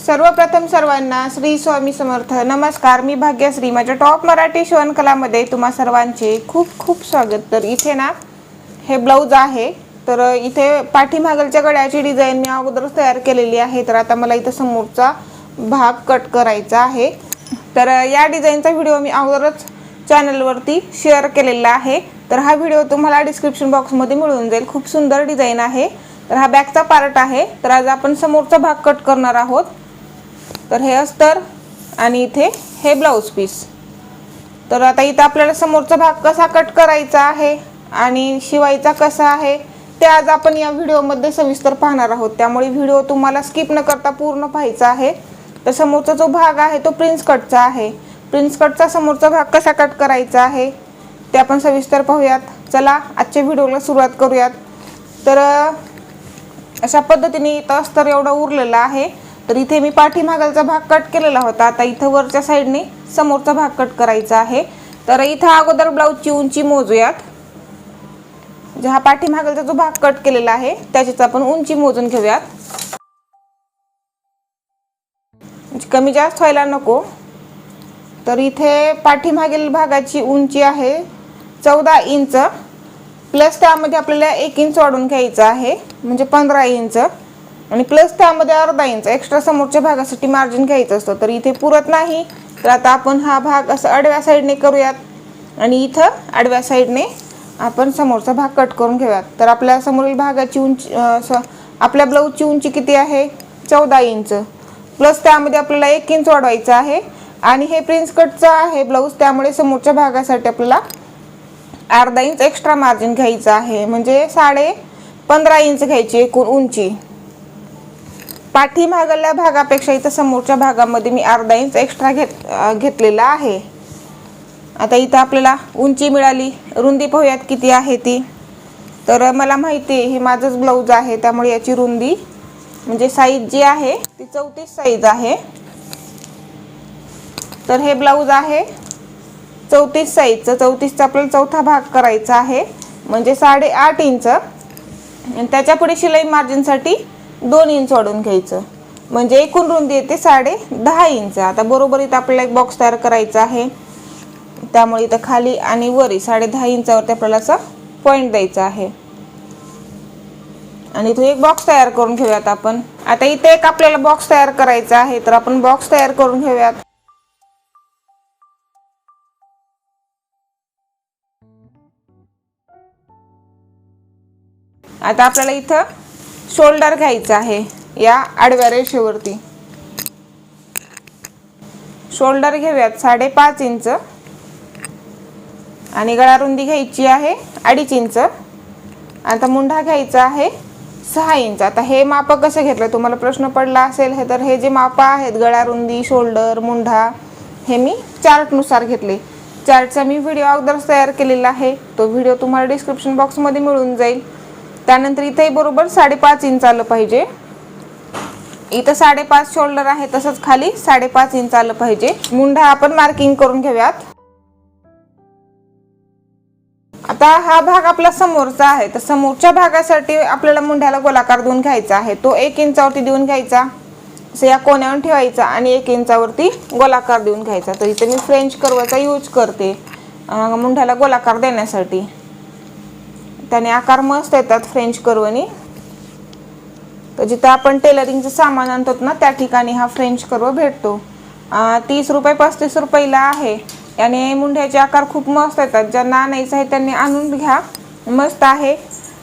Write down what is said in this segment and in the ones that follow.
सर्वप्रथम सर्वांना श्री स्वामी समर्थ. नमस्कार, मी भाग्यश्री. माझ्या टॉप मराठी शिवणकलामध्ये तुम्हा सर्वांचे खूप खूप स्वागत. तर इथे ना हे ब्लाऊज आहे. तर इथे पाठीमागलच्या गळ्याची डिझाईन मी अगोदरच तयार केलेली आहे. तर आता मला इथं समोरचा भाग कट करायचा आहे. तर या डिझाईनचा व्हिडिओ मी अगोदरच चॅनलवरती शेअर केलेला आहे. तर हा व्हिडिओ तुम्हाला डिस्क्रिप्शन बॉक्समध्ये मिळून जाईल. खूप सुंदर डिझाईन आहे. तर हा बॅकचा पार्ट आहे. तर आज आपण समोरचा भाग कट करणार आहोत. तर हे अस्तर आणि इथे हे ब्लाऊज पीस. तर आता इथे आपल्याला समोरचा भाग कसा कट करायचा आहे आणि शिवायचा कसा आहे ते आज आपण या व्हिडिओमध्ये सविस्तर पाहणार आहोत. त्यामुळे व्हिडिओ तुम्हाला स्किप न करता पूर्ण पाहायचा आहे. तर समोरचा जो भाग आहे तो प्रिन्स कटचा आहे. प्रिन्स कटचा समोरचा भाग कसा कट करायचा आहे ते आपण सविस्तर पाहूयात. चला आजच्या व्हिडिओला सुरुवात करूयात. तर अशा पद्धतीने इथं अस्तर एवढा उरलेला आहे. तर इथे मी पाठीमागलचा भाग कट केलेला होता. आता इथं वरच्या साईडने समोरचा भाग कट करायचा आहे. तर इथं अगोदर ब्लाऊजची उंची मोजूयात. हा पाठीमागलचा जो भाग कट केलेला आहे त्याचीच आपण उंची मोजून घेऊयात. कमी जास्त व्हायला नको. तर इथे पाठीमागील भागाची उंची आहे 14 इंच प्लस त्यामध्ये आपल्याला 1 इंच वाढून घ्यायचं आहे म्हणजे 15 इंच आणि प्लस त्यामध्ये अर्धा इंच एक्स्ट्रा समोरच्या भागासाठी मार्जिन घ्यायचं असतं. तर इथे पुरत नाही. तर आता आपण हा भाग असं आडव्या साईडने करूयात आणि इथं आडव्या साईडने आपण समोरचा भाग कट करून घेऊयात. तर आपल्या समोरील भागाची उंची आपल्या ब्लाऊजची उंची किती आहे 14 इंच प्लस त्यामध्ये आपल्याला 1 इंच वाढवायचं आहे. आणि हे प्रिन्स कटचा आहे ब्लाऊज त्यामुळे समोरच्या भागासाठी आपल्याला अर्धा इंच एक्स्ट्रा मार्जिन घ्यायचं आहे म्हणजे 15.5 इंच घ्यायची एकूण उंची. पाठीमागल्या भागापेक्षा इथं समोरच्या भागामध्ये मी अर्धा इंच एक्स्ट्रा घेतलेला आहे. आता इथं आपल्याला उंची मिळाली. रुंदी पाहूयात किती आहे ती. तर मला माहिती आहे हे माझंच ब्लाऊज आहे त्यामुळे याची रुंदी म्हणजे साईज जी आहे ती 34 साईज आहे. तर हे ब्लाऊज आहे 34 साईजचं. 34चा आपल्याला चौथा भाग करायचा आहे म्हणजे 8.5 इंच आणि त्याच्या पुढे शिलाई मार्जिनसाठी 2 इंच वाढवून घ्यायचं म्हणजे एकूण रुंदी येते 10.5 इंच. आता बरोबर इथं आपल्याला एक बॉक्स तयार करायचा आहे त्यामुळे इथं खाली आणि वरी 10.5 इंचावरती आपल्याला असा पॉईंट द्यायचा आहे आणि इथं एक बॉक्स तयार करून घेऊयात आपण. आता इथे एक आपल्याला बॉक्स तयार करायचा आहे तर आपण बॉक्स तयार करून घेऊयात. आता आपल्याला इथं शोल्डर घ्यायचा आहे. या आडव्या रेषेवरती शोल्डर घेऊयात 5.5 इंच आणि गळा रुंदी घ्यायची आहे 2.5 इंच. आता मुंढा घ्यायचा आहे 6 इंच. आता हे माप कसं घेतलं तुम्हाला प्रश्न पडला असेल. तर हे जे माप आहेत गळा रुंदी शोल्डर मुंढा हे मी चार्टनुसार घेतले. चार्टचा मी व्हिडिओ अगोदरच तयार केलेला आहे. तो व्हिडिओ तुम्हाला डिस्क्रिप्शन बॉक्समध्ये मिळून जाईल. त्यानंतर इथेही बरोबर 5.5 इंच आलं पाहिजे. इथं 5.5 शोल्डर आहे तसंच खाली 5.5 इंच आलं पाहिजे. मुंढा आपण मार्किंग करून घेऊयात. आता हा भाग आपला समोरचा आहे. तर समोरच्या भागासाठी आपल्याला मुंढ्याला गोलाकार देऊन घ्यायचा आहे. तो 1 इंचावरती देऊन घ्यायचा असं या कोण्यावर ठेवायचा आणि 1 इंचावरती गोलाकार देऊन घ्यायचा. तर इथे मी फ्रेंच कर्वचा यूज करते मुंढ्याला गोलाकार देण्यासाठी. त्याने आकार मस्त येतात फ्रेंच कर्वनी. तर जिथं आपण टेलरिंगचं सामान आणतो ना त्या ठिकाणी हा फ्रेंच कर्व भेटतो. 30 रुपये 35 रुपयाला आहे. याने मुंढ्याचे आकार खूप मस्त येतात. ज्यांना आणायचं आहे त्यांनी आणून घ्या मस्त आहे.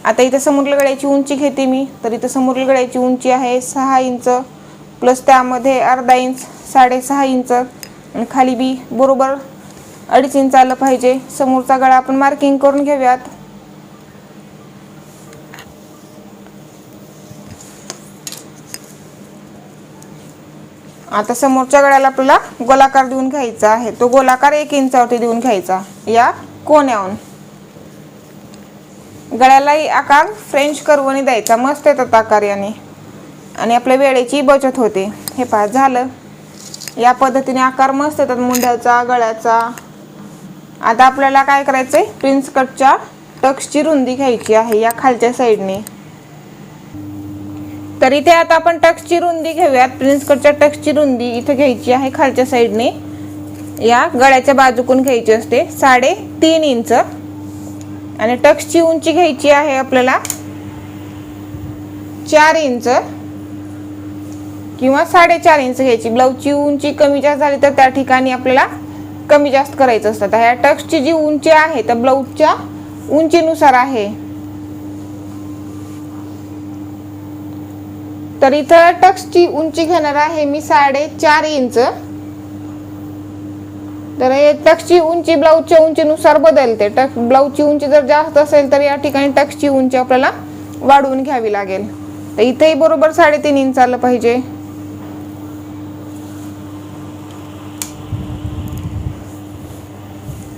आता इथं समोरील गळ्याची उंची घेते मी. तर इथं समोरील गळ्याची उंची आहे 6 इंच प्लस त्यामध्ये अर्धा इंच 6.5 इंच आणि खाली बी बरोबर 2.5 इंच आलं पाहिजे. समोरचा गळा आपण मार्किंग करून घेऊयात. आता समोरच्या गळ्याला आपल्याला गोलाकार देऊन घ्यायचा आहे. तो गोलाकार 1 इंचावरती देऊन घ्यायचा या कोण्यावरून. गळ्यालाही आकार फ्रेंच कर्वनी द्यायचा. मस्त येतात आकार याने आणि आपल्या वेळेची बचत होते. हे पहा झालं. या पद्धतीने आकार मस्त येतात मुंढ्याचा गळ्याचा. आता आपल्याला काय करायचं आहे प्रिन्स कटच्या टक्सची रुंदी घ्यायची आहे या खालच्या साईडने. तर इथे आता आपण टक्सची रुंदी घेऊयात. प्रिन्स कटच्या टक्सची रुंदी इथे घ्यायची आहे खालच्या साईडने, या गळ्याच्या बाजूकून घ्यायची असते 3.5 इंच. आणि टक्सची उंची घ्यायची आहे आपल्याला 4 इंच किंवा 4.5 इंच घ्यायची. ब्लाऊजची उंची कमी जास्त झाली तर त्या ठिकाणी आपल्याला कमी जास्त करायचं असतं. ह्या टक्सची जी उंची आहे त्या ब्लाऊजच्या उंचीनुसार आहे. तर इथं टक्सची उंची घेणार आहे मी 4.5 इंच. तर हे टक्सची उंची ब्लाऊजच्या उंचीनुसार बदलते. ब्लाऊजची उंची जर जास्त असेल तर या ठिकाणी टक्सची उंची आपल्याला वाढवून घ्यावी लागेल. तर इथेही बरोबर 3.5 इंच आलं पाहिजे.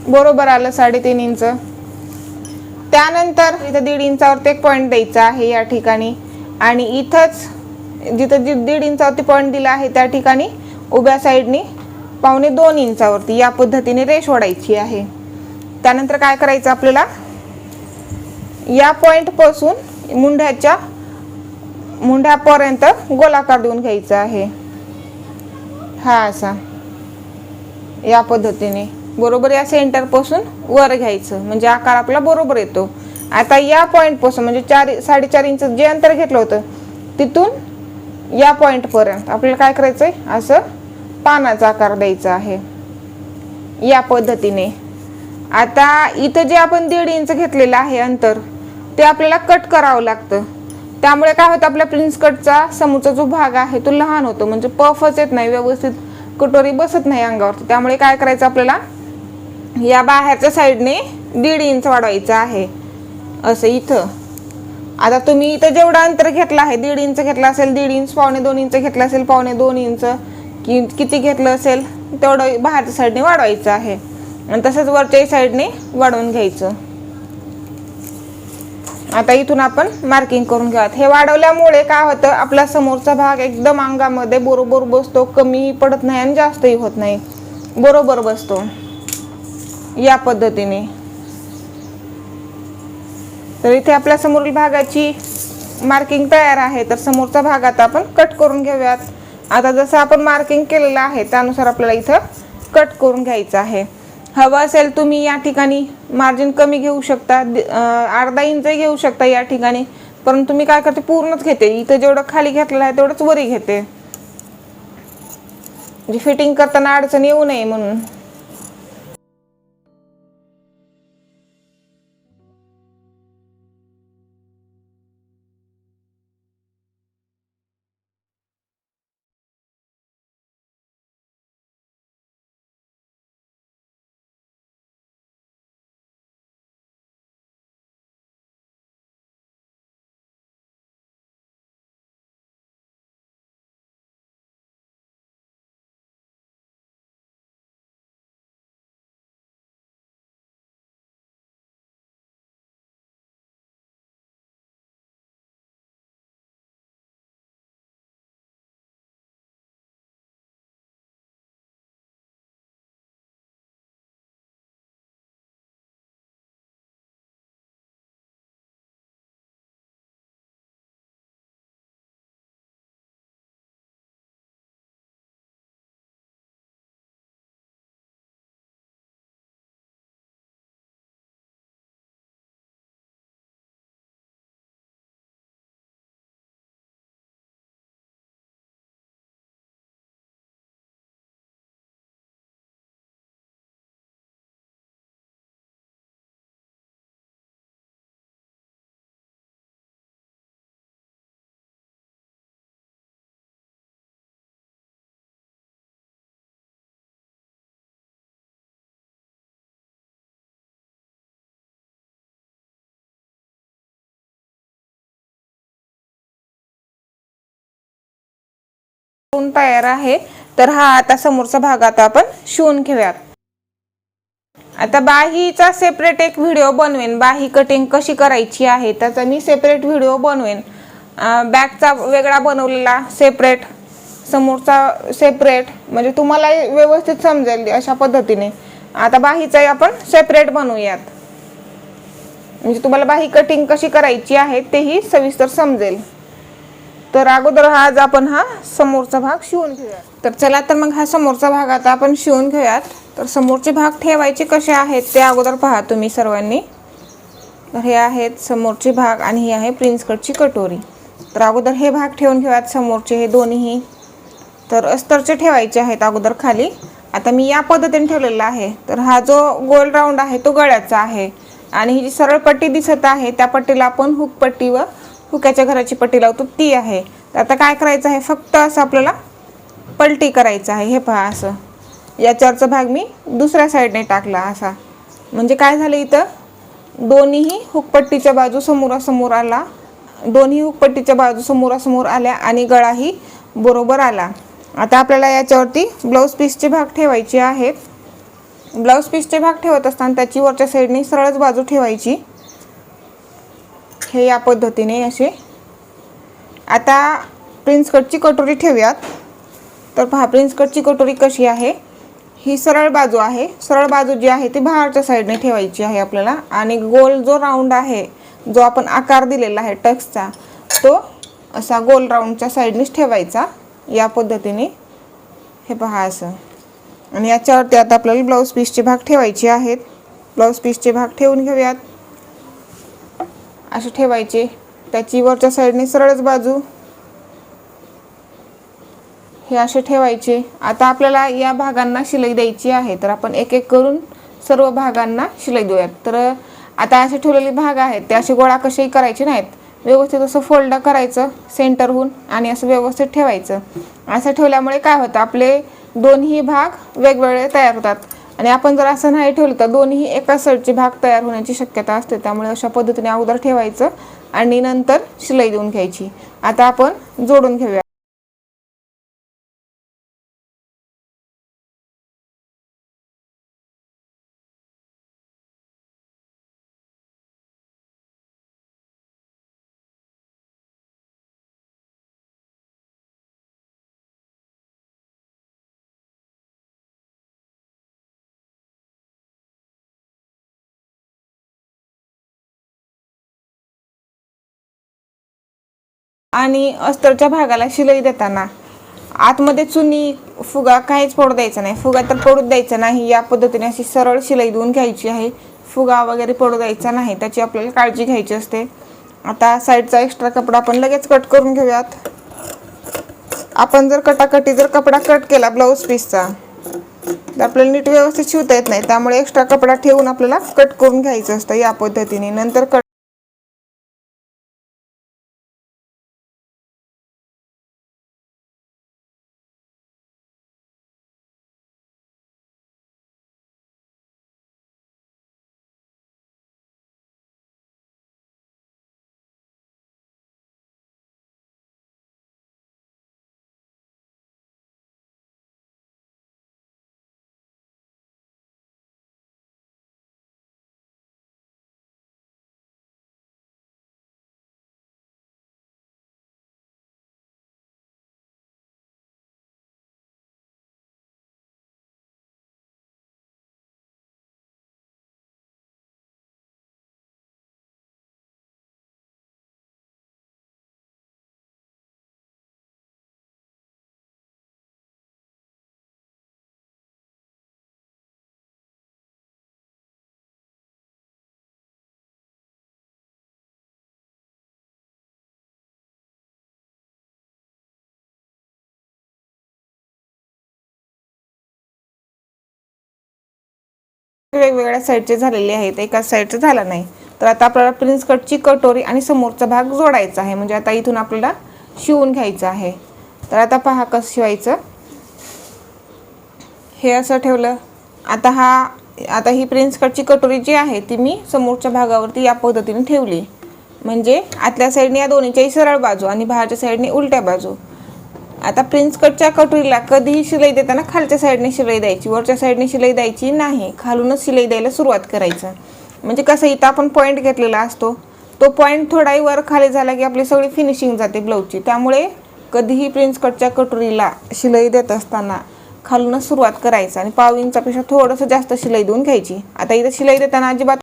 बरोबर आलं 3.5 इंच. त्यानंतर इथं 1.5 इंचावरती एक पॉईंट द्यायचा आहे या ठिकाणी. आणि इथंच जिथं 1.5 इंचावरती पॉईंट दिला आहे त्या ठिकाणी उभ्या साईडनी 1.25 इंचावरती या पद्धतीने रेष ओढायची आहे. त्यानंतर काय करायचं आपल्याला, या पॉईंट पासून मुंढ्यापर्यंत गोलाकार देऊन घ्यायचा आहे. हा असा या पद्धतीने बरोबर या सेंटर पासून वर घ्यायचं, म्हणजे आकार आपला बरोबर येतो. आता या पॉईंट पासून म्हणजे 4.5 इंच जे अंतर घेतलं होतं तिथून या पॉईंट पर्यंत आपल्याला काय करायचंय, असं पानाचा आकार द्यायचा आहे या पद्धतीने. आता इथं जे आपण 1.5 इंच घेतलेलं आहे अंतर, ते आपल्याला कट करावं लागतं. त्यामुळे काय होतं, आपल्या प्रिन्स कटचा समोरचा जो भाग आहे तो लहान होतो, म्हणजे पफच येत नाही, व्यवस्थित कटोरी बसत नाही अंगावरती. त्यामुळे काय करायचं आपल्याला, या बाहेरच्या साईडने 1.5 इंच वाढवायचं आहे असं इथं. आता तुम्ही इथं जेवढं अंतर घेतलं आहे, 1.5 इंच घेतला असेल 1.5 इंच, 2.25 इंच घेतलं असेल 2.25 इंच, किती घेतलं असेल तेवढं बाहेरच्या साईडने वाढवायचं आहे. आणि तसंच वरच्या साईडने वाढवून घ्यायचं. आता इथून आपण मार्किंग करून घ्यावं. हे वाढवल्यामुळे काय होतं, आपला समोरचा भाग एकदम अंगामध्ये बरोबर बसतो, कमी पडत नाही आणि जास्तही होत नाही, बरोबर बसतो या पद्धतीने. तर इथे आपल्या समोरील भागाची मार्किंग तयार आहे. तर समोरचा भाग आता आपण कट करून घेऊयात. आता जसं आपण मार्किंग केलेलं आहे त्यानुसार आपल्याला इथं कट करून घ्यायचं आहे. हवं असेल तुम्ही या ठिकाणी मार्जिन कमी घेऊ शकता, अर्धा इंच घेऊ शकता या ठिकाणी. परंतु मी काय करते, पूर्णच घेते. इथं जेवढं खाली घेतलेलं आहे तेवढंच वरी घेते, म्हणजे फिटिंग करताना अडचण येऊ नये म्हणून. तयार आहे. तर हा आता समोरचा भाग आता आपण शिवून घेऊयात. आता बाहीचा सेपरेट एक व्हिडिओ बनवेन, बाही कटिंग कशी करायची आहे त्याचा मी सेपरेट व्हिडिओ बनवेन. बॅकचा वेगळा बनवलेला सेपरेट, समोरचा सेपरेट, म्हणजे तुम्हाला व्यवस्थित समजेल अशा पद्धतीने. आता बाहीचा आपण सेपरेट बनवूयात, म्हणजे तुम्हाला बाही कटिंग कशी करायची आहे तेही सविस्तर समजेल. तर अगोदर आज आपण हा समोरचा भाग शिवून घेऊया. तर चला तर मग हा समोरचा भाग आता आपण शिवून घेऊयात. तर समोरचे भाग ठेवायचे कसे आहेत ते अगोदर पहा तुम्ही सर्वांनी. तर हे आहेत समोरचे भाग आणि ही आहे प्रिन्स कटची कटोरी. तर अगोदर हे भाग ठेवून घेऊयात समोरचे हे दोन्हीही. तर अस्तरचे ठेवायचे आहेत अगोदर खाली. आता मी या पद्धतीने ठेवलेला आहे. तर हा जो गोल राऊंड आहे तो गळ्याचा आहे आणि ही जी सरळ पट्टी दिसत आहे त्या पट्टीला आपण हुक पट्टी व हुक्याच्या घराची पट्टी लावतो ती आहे. तर आता काय करायचं आहे, फक्त असं आपल्याला पलटी करायचं आहे. हे पहा असं याच्यावरचा भाग मी दुसऱ्या साईडने टाकला असा. म्हणजे काय झालं, इथं दोन्हीही हुकपट्टीच्या बाजू समोरासमोर आला, दोन्ही हुकपट्टीच्या बाजू समोरासमोर आल्या आणि गळाही बरोबर आला. आता आपल्याला याच्यावरती ब्लाऊज पीसचे भाग ठेवायचे आहेत. ब्लाऊज पीसचे भाग ठेवत असताना त्याची वरच्या साईडने सरळच बाजू ठेवायची. हे या पद्धतीने असे. आता प्रिन्स कटची कटोरी ठेवूयात. तर पहा प्रिन्स कटची कटोरी कशी आहे, ही सरळ बाजू आहे. सरळ बाजू जी आहे ती बाहेरच्या साईडने ठेवायची आहे आपल्याला आणि गोल जो राऊंड आहे जो आपण आकार दिलेला आहे टक्सचा तो असा गोल राऊंडच्या साईडनेच ठेवायचा या पद्धतीने. हे पहा असं. आणि याच्यावरती आता आपल्याला ब्लाऊज पीसचे भाग ठेवायचे आहेत. ब्लाऊज पीसचे भाग ठेवून घेऊयात. असे ठेवायचे. त्याची वरच्या साईडने सरळच बाजू हे असे ठेवायचे. आता आपल्याला या भागांना शिलाई द्यायची आहे. तर आपण एक एक करून सर्व भागांना शिलाई देऊयात. तर आता असे ठेवलेले भाग आहेत ते असे गोळा कसेही करायचे नाहीत. व्यवस्थित असं फोल्ड करायचं सेंटरहून आणि असं व्यवस्थित ठेवायचं. असं ठेवल्यामुळे काय होतं, आपले दोन्ही भाग वेगवेगळे तयार होतात. आणि आपण जर असं नाही ठेवलं तर दोन्ही एकाच साईडचे भाग तयार होण्याची शक्यता असते. त्यामुळे अशा पद्धतीने अगोदर ठेवायचं आणि नंतर शिलाई देऊन घ्यायची. आता आपण जोडून घेऊया. आणि अस्तरच्या भागाला शिलाई देताना आतमध्ये चुनी फुगा काहीच पडू द्यायचा नाही. फुगा तर पडू द्यायचा नाही. या पद्धतीने अशी सरळ शिलाई देऊन घ्यायची आहे. फुगा वगैरे पडू द्यायचा नाही, त्याची आपल्याला काळजी घ्यायची असते. आता साईडचा एक्स्ट्रा कपडा आपण लगेच कट करून घेऊयात. आपण जर कपडा कट केला ब्लाऊज पीसचा तर आपल्याला नीट व्यवस्थित शिवता येत नाही. त्यामुळे एक्स्ट्रा कपडा ठेवून आपल्याला कट करून घ्यायचं असतं या पद्धतीने. नंतर कट वेगवेगळ्या साईडचे झालेले आहेत, एकाच साईडचं झालं नाही. तर आता आपल्याला प्रिन्स कटची कटोरी आणि समोरचा भाग जोडायचा आहे. म्हणजे आता इथून आपल्याला शिवून घ्यायचं आहे. तर आता पहा कसं शिवायचं. हे असं ठेवलं. आता ही प्रिन्स कटची कटोरी जी आहे ती मी समोरच्या भागावरती या पद्धतीने ठेवली. म्हणजे आतल्या साईडने या दोन्हीच्याही सरळ बाजू आणि बाहेरच्या साईडने उलट्या बाजू. आता प्रिन्स कटच्या कटोरीला कधीही शिलाई देताना खालच्या साईडने शिलाई द्यायची, वरच्या साईडने शिलाई द्यायची नाही. खालूनच शिलाई द्यायला सुरुवात करायचं. म्हणजे कसं, इथं आपण पॉईंट घेतलेला असतो, तो पॉईंट थोडाही वर खाली झाला की आपली सगळी फिनिशिंग जाते ब्लाऊजची. त्यामुळे कधीही प्रिन्स कटच्या कटोरीला शिलाई देत असताना खालूनच सुरुवात करायचं आणि पाव इंचापेक्षा थोडंसं जास्त शिलाई देऊन घ्यायची. आता इथं शिलाई देताना अजिबात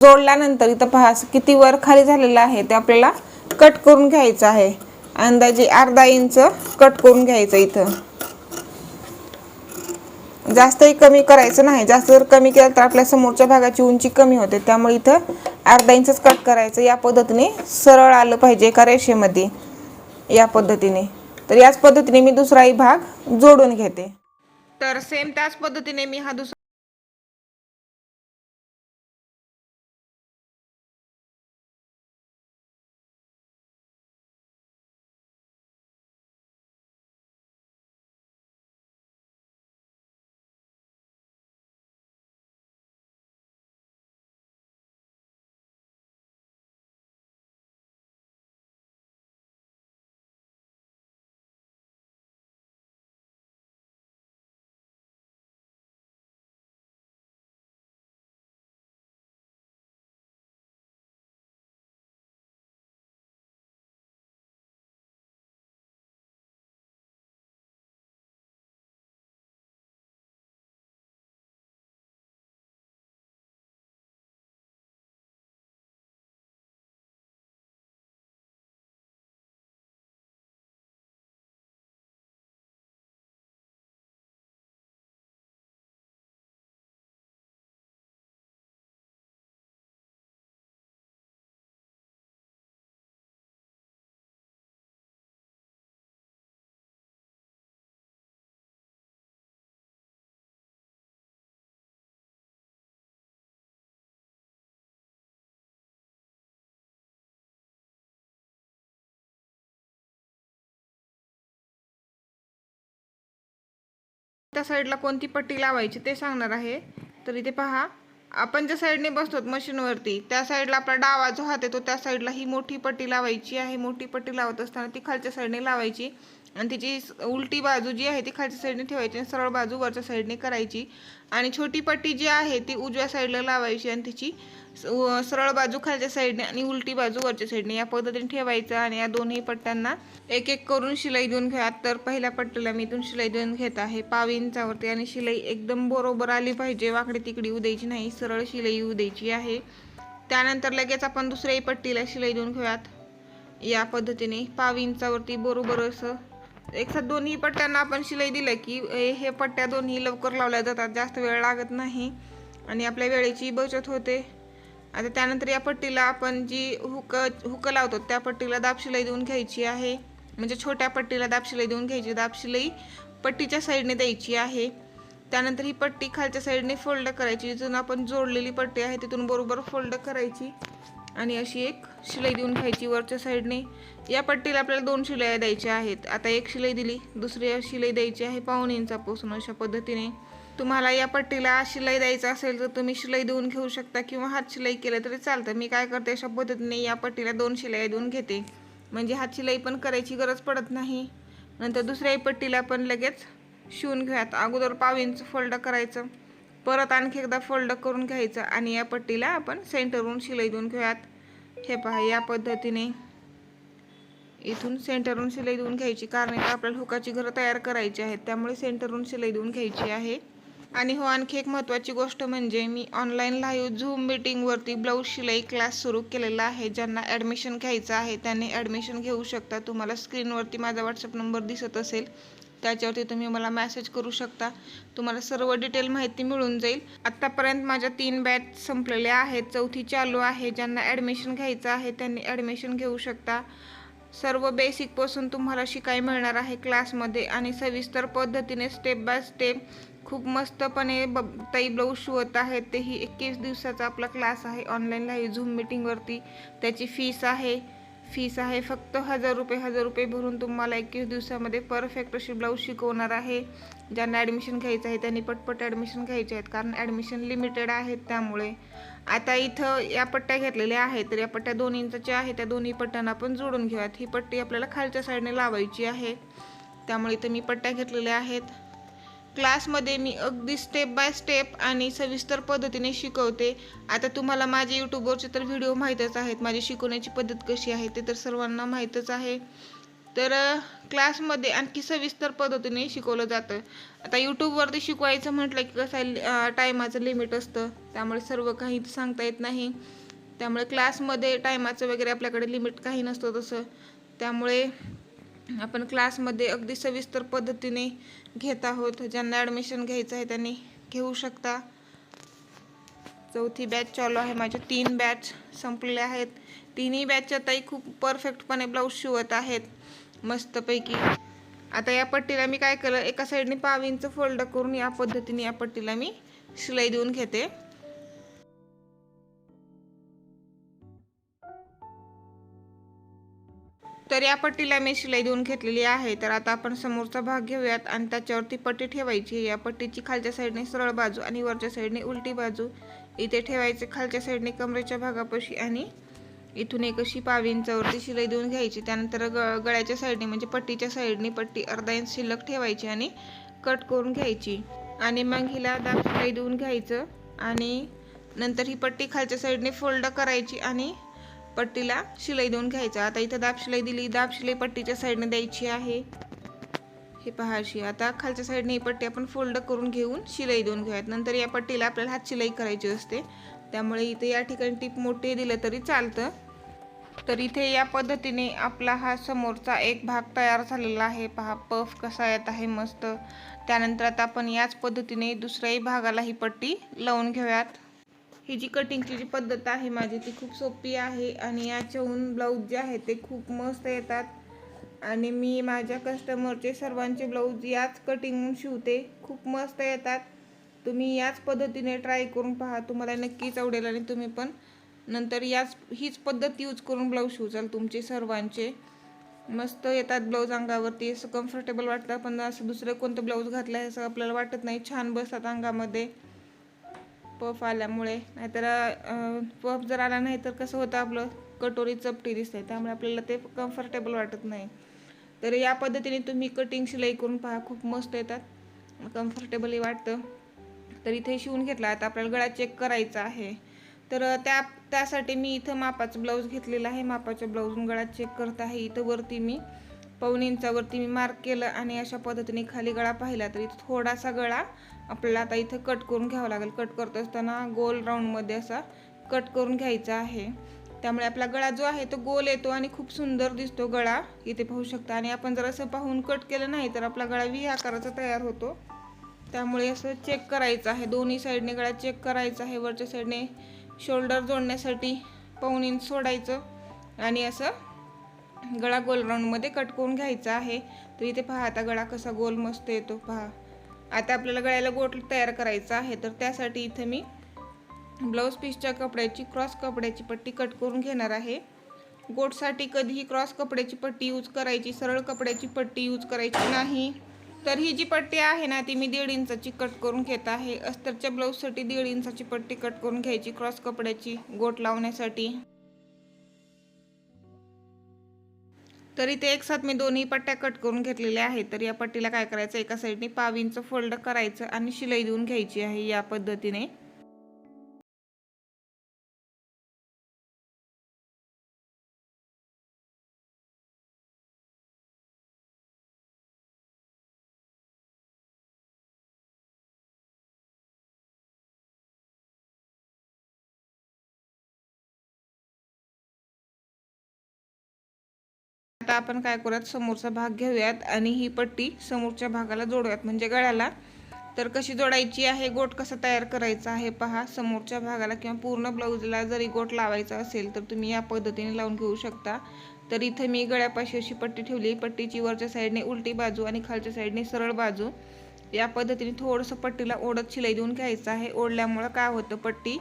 जोडल्यानंतर इथं पहा असं किती वर खाली झालेलं आहे ते आपल्याला कट करून घ्यायचं आहे. अंदाजे अर्धा इंच कट करून घ्यायचं. इथं जास्तही कमी करायचं नाही, जास्त जर कमी केलं तर आपल्या समोरच्या भागाची उंची कमी होते, त्यामुळे इथं अर्धा इंचच कट करायचं. या पद्धतीने सरळ आलं पाहिजे एका रेषेमध्ये, या पद्धतीने. तर याच पद्धतीने मी दुसराही भाग जोडून घेते. तर सेम त्याच पद्धतीने मी हा दुसरा त्या साईडला कोणती पट्टी लावायची ते सांगणार आहे. तर इथे पहा, आपण ज्या साईडने बसतो मशीनवरती त्या साईडला आपला डावा जो हात येतो त्या साईडला ही मोठी पट्टी लावायची आहे. मोठी पट्टी लावत असताना ती खालच्या साईडने लावायची आणि तिची उलटी बाजू जी आहे ती खालच्या साईडने ठेवायची आणि सरळ बाजू वरच्या साईडने करायची. आणि छोटी पट्टी जी आहे ती उजव्या साईडला लावायची आणि तिची सरळ बाजू खालच्या साईडने आणि उलटी बाजू वरच्या साईडने या पद्धतीने ठेवायचं. आणि या दोन्ही पट्ट्यांना एक एक करून शिलाई देऊन घ्या. तर पहिल्या पट्टीला मी इथून शिलाई देऊन घेत आहे 1.5 इंचावरती आणि शिलाई एकदम बरोबर आली पाहिजे, वाकडी तिकडी येऊ द्यायची नाही, सरळ शिलाई येऊ द्यायची आहे. त्यानंतर लगेच आपण दुसऱ्याही पट्टीला शिलाई देऊन घेऊयात. या पद्धतीने 1.5 इंचावरती बरोबर असं एकसाथ दोन्ही पट्ट्यांना आपण शिलाई दिलं की हे पट्ट्या दोन्ही लवकर लावल्या जातात, जास्त वेळ लागत नाही आणि आपल्या वेळेची बचत होते. आता त्यानंतर या पट्टीला आपण जी हुक लावतो त्या पट्टीला दाब शिलाई देऊन घ्यायची आहे. म्हणजे छोट्या पट्टीला दाब शिलाई देऊन घ्यायची, दाब शिलाई पट्टीच्या साईडने द्यायची आहे. त्यानंतर ही पट्टी खालच्या साईडने फोल्ड करायची, जिथून आपण जोडलेली पट्टी आहे तिथून बरोबर फोल्ड करायची आणि अशी एक शिलाई देऊन घ्यायची वरच्या साईडने. या पट्टीला आपल्याला 2 शिलाई द्यायच्या आहेत. आता एक शिलाई दिली, दुसरी शिलाई द्यायची आहे 1.5 इंचापासून. अशा पद्धतीने तुम्हाला या पट्टीला शिलाई द्यायचं असेल तर तुम्ही शिलाई देऊन घेऊ शकता किंवा हात शिलाई केलं तरी चालतं. मी काय करते, अशा पद्धतीने या पट्टीला 2 शिलाई देऊन घेते, म्हणजे हात शिलाई पण करायची गरज पडत नाही. नंतर दुसऱ्याही पट्टीला पण लगेच शिवून घेऊयात. अगोदर 1.5 इंच फोल्ड करायचं, परत आणखी एकदा फोल्ड करून घ्यायचं आणि या पट्टीला आपण सेंटरवरून शिलाई देऊन घेऊयात. हे पहा, या पद्धतीने इथून सेंटरवरून शिलाई देऊन घ्यायची, कारण आपल्याला हुकाची घरं तयार करायची आहेत, त्यामुळे सेंटरवरून शिलाई देऊन घ्यायची आहे. आणि हो, आणखी एक महत्त्वाची गोष्ट म्हणजे मी ऑनलाईन लाईव्ह झूम मीटिंगवरती ब्लाऊज शिलाई क्लास सुरू केलेला आहे. ज्यांना ॲडमिशन घ्यायचं आहे त्यांनी ॲडमिशन घेऊ शकता. तुम्हाला स्क्रीनवरती माझा व्हॉट्सअप नंबर दिसत असेल, त्याच्यावरती तुम्ही मला मेसेज करू शकता. तुम्हाला सर्व डिटेल माहिती मिळून जाईल. आत्तापर्यंत माझ्या 3 बॅच संपलेल्या आहेत, 4थी चालू आहे. ज्यांना ॲडमिशन घ्यायचं आहे त्यांनी ॲडमिशन घेऊ शकता. सर्व बेसिकपासून तुम्हाला शिकाय मिळणार आहे क्लासमध्ये आणि सविस्तर पद्धतीने स्टेप बाय स्टेप खूप मस्तपणे ताई ब्लाऊज शिवत आहेत. तेही 21 दिवसाचा आपला क्लास आहे ऑनलाईन लाईव्ह झूम मीटिंगवरती. त्याची फीस आहे फक्त 1000 रुपये भरून तुम्हाला 21 दिवसामध्ये परफेक्ट अशी ब्लाऊज शिकवणार आहे. ज्यांना ॲडमिशन घ्यायचं आहे त्यांनी पटपट ॲडमिशन घ्यायचे आहेत, कारण ॲडमिशन लिमिटेड आहेत. त्यामुळे आता इथं या पट्ट्या घेतलेल्या आहेत, तर या पट्ट्या 2 इंचाच्या आहेत. त्या दोन्ही पट्ट्यांना आपण जोडून घेऊयात. ही पट्टी आपल्याला खालच्या साईडने लावायची आहे, त्यामुळे इथं मी पट्ट्या घेतलेल्या आहेत. क्लासमध्ये मी अगदी स्टेप बाय स्टेप आणि सविस्तर पद्धतीने शिकवते. आता तुम्हाला माझे यूट्यूबवरचे तर व्हिडिओ माहीतच आहेत, माझी शिकवण्याची पद्धत कशी आहे ते तर सर्वांना माहीतच आहे. तर क्लासमध्ये आणखी सविस्तर पद्धतीने शिकवलं जातं. आता यूट्यूबवरती शिकवायचं म्हटलं की कसं टायमाचं लिमिट असतं, त्यामुळे सर्व काही सांगता येत नाही. त्यामुळे क्लासमध्ये टायमाचं वगैरे आपल्याकडे लिमिट काही नसतं तसं. त्यामुळे आपण क्लासमध्ये अगदी सविस्तर पद्धतीने घेत आहोत. ज्यांना ॲडमिशन घ्यायचं आहे त्यांनी घेऊ शकता. 4थी बॅच चालू आहे. माझे 3 बॅच संपलेले आहेत. तिन्ही बॅचच्या ताई खूप परफेक्टपणे ब्लाऊज शिवत आहेत मस्तपैकी. आता या पट्टीला मी काय केलं, एका साईडने 5 इंच फोल्ड करून या पद्धतीने या पट्टीला मी शिलाई देऊन घेते. तर या पट्टीला मी शिलाई देऊन घेतलेली आहे. तर आता आपण समोरचा भाग घेऊयात आणि त्याच्यावरती पट्टी ठेवायची. या पट्टीची खालच्या साईडने सरळ बाजू आणि वरच्या साईडने उलटी बाजू इथे ठेवायचे. खालच्या साईडने कमरेच्या भागापाशी आणि इथून एक अशी 5 इंचावरती शिलाई देऊन घ्यायची. त्यानंतर गळ्याच्या साईडने म्हणजे पट्टीच्या साईडने पट्टी अर्धा इंच शिल्लक ठेवायची आणि कट करून घ्यायची. आणि मग हिला दाब शिलाई देऊन घ्यायचं आणि नंतर ही पट्टी खालच्या साईडने फोल्ड करायची आणि पट्टीला शिलाई देऊन घ्यायचं. आता इथं दाब शिलाई दिली, दाब शिलाई पट्टीच्या साईडने द्यायची आहे. हे पहा अशी. आता खालच्या साईडने ही पट्टी आपण फोल्ड करून घेऊन शिलाई देऊन घेऊयात. नंतर या पट्टीला आपल्याला हात शिलाई करायची असते, त्यामुळे इथे या ठिकाणी टीप मोठी दिलं तरी चालतं. तर इथे या पद्धतीने आपला हा समोरचा एक भाग तयार झालेला आहे. पहा पफ कसा येत आहे मस्त. त्यानंतर आता आपण याच पद्धतीने दुसऱ्याही भागाला ही पट्टी लावून घेऊयात. ही जी कटिंगची जी पद्धत आहे माझी ती खूप सोपी आहे आणि याच्याहून ब्लाऊज जे आहे ते खूप मस्त येतात. आणि मी माझ्या कस्टमरचे सर्वांचे ब्लाऊज याच कटिंगहून शिवते, खूप मस्त येतात. तुम्ही याच पद्धतीने ट्राय करून पहा, तुम्हाला नक्कीच आवडेल आणि तुम्ही पण नंतर हीच पद्धत यूज करून ब्लाऊज शिवचाल तुमचे सर्वांचे. मस्त येतात ब्लाऊज अंगावरती, असं कम्फर्टेबल वाटतं. पण असं दुसरं कोणतं ब्लाऊज घातलं आहे असं आपल्याला वाटत नाही. छान बसतात अंगामध्ये पफ आल्यामुळे. नाहीतर पफ जर आला नाही तर कसं होतं, आपलं कटोरी चपटी दिसते, त्यामुळे आपल्याला ते कम्फर्टेबल वाटत नाही. तर या पद्धतीने तुम्ही कटिंग शिलाई करून पहा, खूप मस्त येतात, कम्फर्टेबलही वाटतं. तर इथे शिवून घेतला. आता आपल्याला गळा चेक करायचा आहे. तर त्यासाठी मी इथं मापाचं ब्लाऊज घेतलेलं आहे. मापाच्या ब्लाऊजून गळा चेक करत आहे. इथं वरती मी 1.25 इंचावरती मी मार्क केलं आणि अशा पद्धतीने खाली गळा पाहिला तर इथं थोडासा गळा आपल्याला आता इथं कट करून घ्यावा लागेल. कट करत असताना गोल राऊंडमध्ये असा कट करून घ्यायचा आहे. त्यामुळे आपला गळा जो आहे तो गोल येतो आणि खूप सुंदर दिसतो गळा, इथे पाहू शकता. आणि आपण जर असं पाहून कट केलं नाही तर आपला गळा व्ही आकाराचा तयार होतो. त्यामुळे असं चेक करायचं आहे, दोन्ही साईडने गळा चेक करायचा आहे. वरच्या साईडने शोल्डर जोडण्यासाठी 1.25 इंच सोडायचं आणि असं गळा गोल राऊंडमध्ये कट करून घ्यायचा आहे. तर इथे पहा आता गळा कसा गोल मस्त येतो पहा. आता आपल्याला गळ्याला गोट तयार करायचा आहे. तर त्यासाठी इथे मी ब्लाऊज पीसच्या कपड्याची क्रॉस कपड्याची पट्टी कट करून घेणार आहे. गोटसाठी कधीही क्रॉस कपड्याची पट्टी यूज करायची, सरळ कपड्याची पट्टी यूज करायची नाही. तर ही जी पट्टी आहे ना ती मी 1.5 इंचाची कट करून घेत आहे. अस्तरच्या ब्लाऊजसाठी 1.5 इंचाची पट्टी कट करून घ्यायची क्रॉस कपड्याची गोट लावण्यासाठी. तर इथे एक साथ मी दोन्ही पट्ट्या कट करून घेतलेल्या आहेत. तर या पट्टीला काय करायचं, एका साईडने 1.25 इंच फोल्ड करायचं आणि शिलाई देऊन घ्यायची आहे या पद्धतीने. आता आपण काय करूयात, समोरचा भाग घेऊयात आणि ही पट्टी समोरच्या भागाला जोडूयात म्हणजे गळ्याला. तर कशी जोडायची आहे, गोट कसा तयार करायचा आहे पहा. समोरच्या भागाला किंवा पूर्ण ब्लाऊजला जरी गोट लावायचा असेल तर तुम्ही या पद्धतीने लावून घेऊ शकता. तर इथे मी गळ्यापाशी अशी पट्टी ठेवली. पट्टीची वरच्या साईडने उलटी बाजू आणि खालच्या साईडने सरळ बाजू या पद्धतीने थोडंसं पट्टीला ओढत शिलाई देऊन घ्यायचं आहे. ओढल्यामुळं काय होतं, पट्टी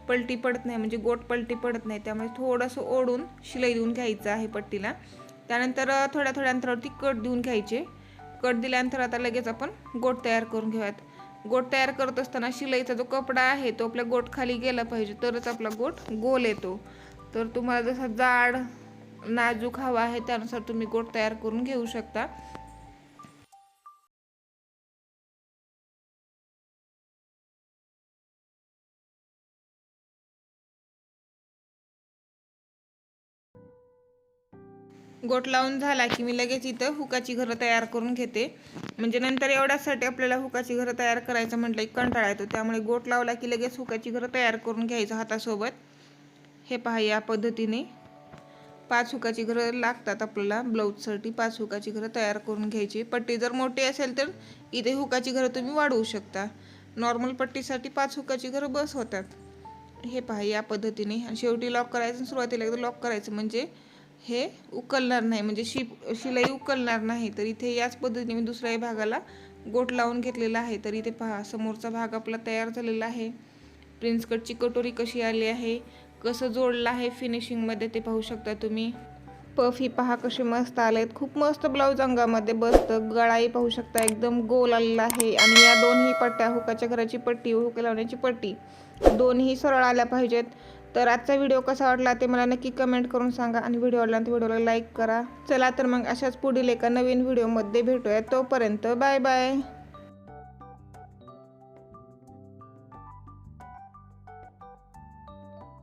पलटी पडत नाही, म्हणजे गोट पलटी पडत नाही. त्यामुळे थोडंसं ओढून शिलाई देऊन घ्यायचं आहे पट्टीला. त्यानंतर थोड्या थोड्या अंतरावरती कट देऊन घ्यायचे. कट दिल्यानंतर आता लगेच आपण गोट तयार करून घेऊयात. गोट तयार करत असताना शिलाईचा जो कपडा आहे तो आपल्या गोट खाली गेला पाहिजे, तरच आपला गोट गोल येतो. तर तुम्हाला जसा जाड नाजूक हवा आहे त्यानुसार तुम्ही गोट तयार करून घेऊ शकता. गोट लावून झाला की मी लगेच इथं हुकाची घरं तयार करून घेते. म्हणजे नंतर एवढ्यासाठी आपल्याला हुकाची घरं तयार करायचं म्हटलं की कंटाळा येतो. त्यामुळे गोट लावला की लगेच हुकाची घरं तयार करून घ्यायचं हातासोबत. हे पहा, या पद्धतीने 5 हुकाची घरं लागतात आपल्याला ब्लाऊजसाठी. 5 हुकाची घरं तयार करून घ्यायची. पट्टी जर मोठी असेल तर इथे हुकाची घरं तुम्ही वाढवू शकता. नॉर्मल पट्टीसाठी 5 हुकाची घरं बस होतात. हे पहा, या पद्धतीने. शेवटी लॉक करायचं, सुरुवातीला एकदा लॉक करायचं म्हणजे हे उकलणार नाही, म्हणजे शिलाई उकलणार नाही. तर इथे याच पद्धतीने मी दुसऱ्याही भागाला गोट लावून घेतलेला आहे. तर इथे पहा, समोरचा भाग आपला तयार झालेला आहे. प्रिन्स कटची कटोरी कशी आली आहे, कसं जोडलं आहे फिनिशिंगमध्ये ते पाहू शकता तुम्ही. पफ ही पहा कसे मस्त आलेत. खूप मस्त ब्लाऊज अंगामध्ये बसतं. गळाही पाहू शकता एकदम गोल आलेला आहे. आणि या दोन्ही पट्ट्या, हुकाच्या घराची पट्टी व हुक लावण्याची पट्टी, दोन्ही सरळ आल्या पाहिजेत. तर आजचा व्हिडिओ कसा वाटला ते मला नक्की कमेंट करून सांगा. आणि व्हिडिओ आवडला तर व्हिडिओला लाईक करा. चला तर मग अशाच पुढील एका नवीन व्हिडिओमध्ये भेटूया. तोपर्यंत बाय बाय.